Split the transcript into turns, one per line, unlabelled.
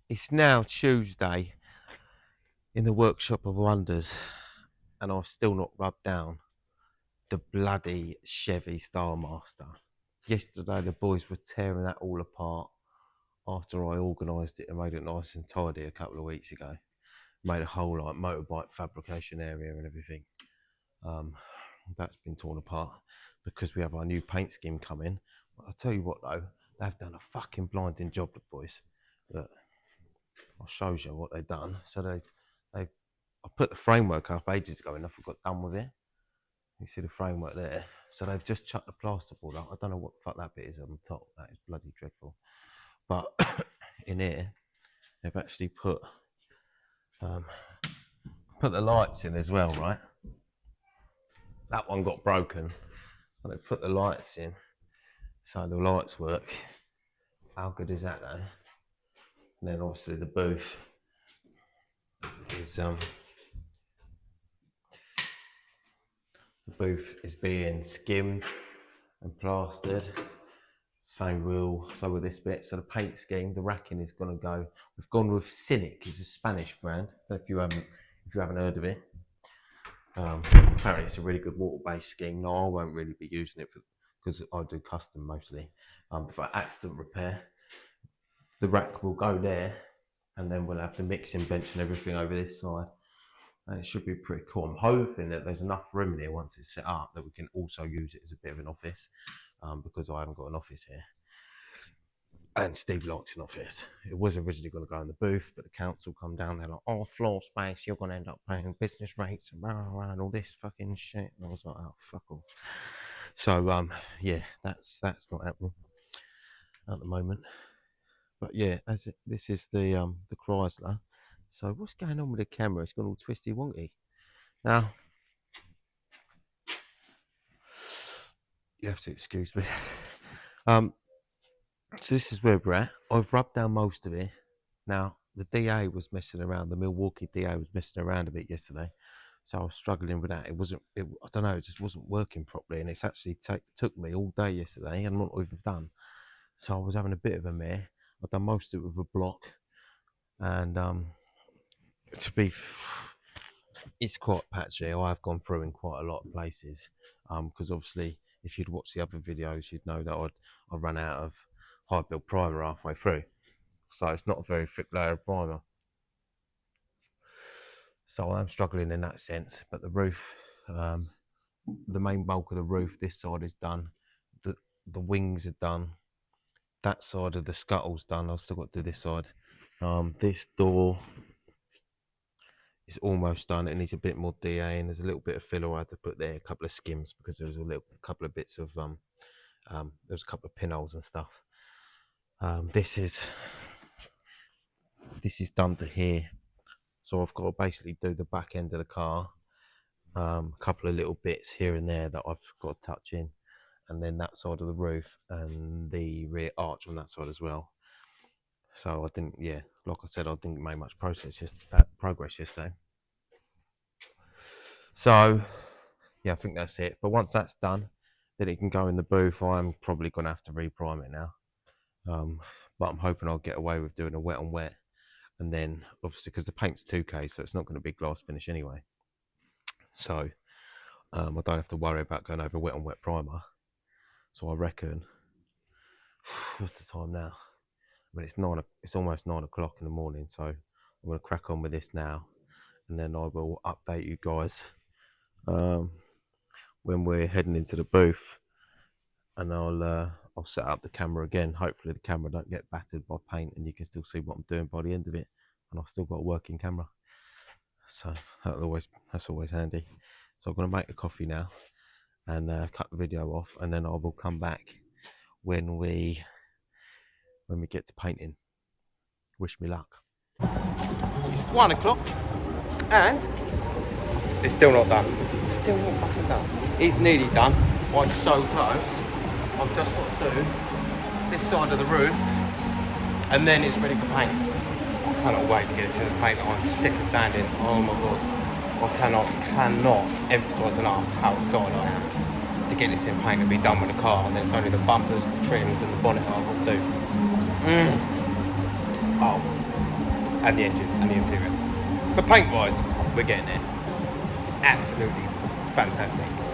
It's now Tuesday in the workshop of wonders, and I've still not rubbed down the bloody Chevy Stylemaster. Yesterday, the boys were tearing that all apart after I organised it and made it nice and tidy a couple of weeks ago. Made a whole like motorbike fabrication area and everything. Um, that's been torn apart because we have our new paint scheme coming. I'll tell you what though, they've done a fucking blinding job, the boys. Look, I'll show you what they've done. So they've I put the framework up ages ago and I got done with it. You see the framework there. So they've just chucked the plasterboard up. I don't know what the fuck that bit is on the top. That is bloody dreadful. But in here, they've actually put the lights in as well, right? That one got broken. So they put the lights in. So the lights work. How good is that though? And then obviously the booth is being skimmed and plastered. So with this bit. So the paint scheme, the racking is gonna go. We've gone with Cynic. It's a Spanish brand. If you haven't heard of it. Apparently it's a really good water-based scheme. No, I won't really be using it because I do custom mostly. For accident repair, the rack will go there, and then we'll have the mixing bench and everything over this side. And it should be pretty cool. I'm hoping that there's enough room in here once it's set up that we can also use it as a bit of an office, because I haven't got an office here. And Steve likes an office. It was originally going to go in the booth, but the council come down. They're like, "Oh, floor space, you're going to end up paying business rates and and all this fucking shit." And I was like, "Oh, fuck off." So yeah, that's not happening at the moment. But yeah, this is the Chrysler. So what's going on with the camera? It's gone all twisty wonky. Now you have to excuse me. So this is where we're at. I've rubbed down most of it. Now the DA was messing around. The Milwaukee DA was messing around a bit yesterday, so I was struggling with that. It wasn't. I don't know. It just wasn't working properly, and it's actually took me all day yesterday, and what we've done. So I was having a bit of a mare. I've done most of it with a block, and it's quite patchy. I've gone through in quite a lot of places, because obviously, if you'd watched the other videos, you'd know that I ran out of high build primer halfway through, so it's not a very thick layer of primer. So I'm struggling in that sense. But the roof, the main bulk of the roof, this side is done. The wings are done. That side of the scuttle's done. I've still got to do this side. This door is almost done. It needs a bit more DA, and there's a little bit of filler I had to put there, a couple of skims, because there was a couple of bits of there was a couple of pinholes and stuff. This is done to here, so I've got to basically do the back end of the car, a couple of little bits here and there that I've got to touch in, and then that side of the roof and the rear arch on that side as well. So I didn't, like I said, I didn't make much progress yesterday. So yeah, I think that's it. But once that's done, then it can go in the booth. I'm probably gonna have to reprime it now, but I'm hoping I'll get away with doing a wet on wet, and then obviously because the paint's 2K, so it's not going to be glass finish anyway. So I don't have to worry about going over wet on wet primer. So I reckon, what's the time now? I mean, it's almost 9 o'clock in the morning. So I'm going to crack on with this now, and then I will update you guys when we're heading into the booth, and I'll set up the camera again. Hopefully the camera don't get battered by paint, and you can still see what I'm doing by the end of it, and I've still got a working camera. So that's always handy. So I'm going to make a coffee now and cut the video off, and then I will come back when we get to painting. Wish me luck. It's 1 o'clock and it's still not done. Still not fucking done. It's nearly done. I'm so close. I've just got to do this side of the roof and then it's ready for paint. I cannot wait to get this in the paint. I'm sick of sanding. Oh my god. I cannot emphasise enough how excited I am to get this in paint and be done with the car, and then it's only the bumpers, the trims and the bonnet I've got to do. Oh,
and the engine and the interior. But paint-wise, we're getting there. Absolutely fantastic.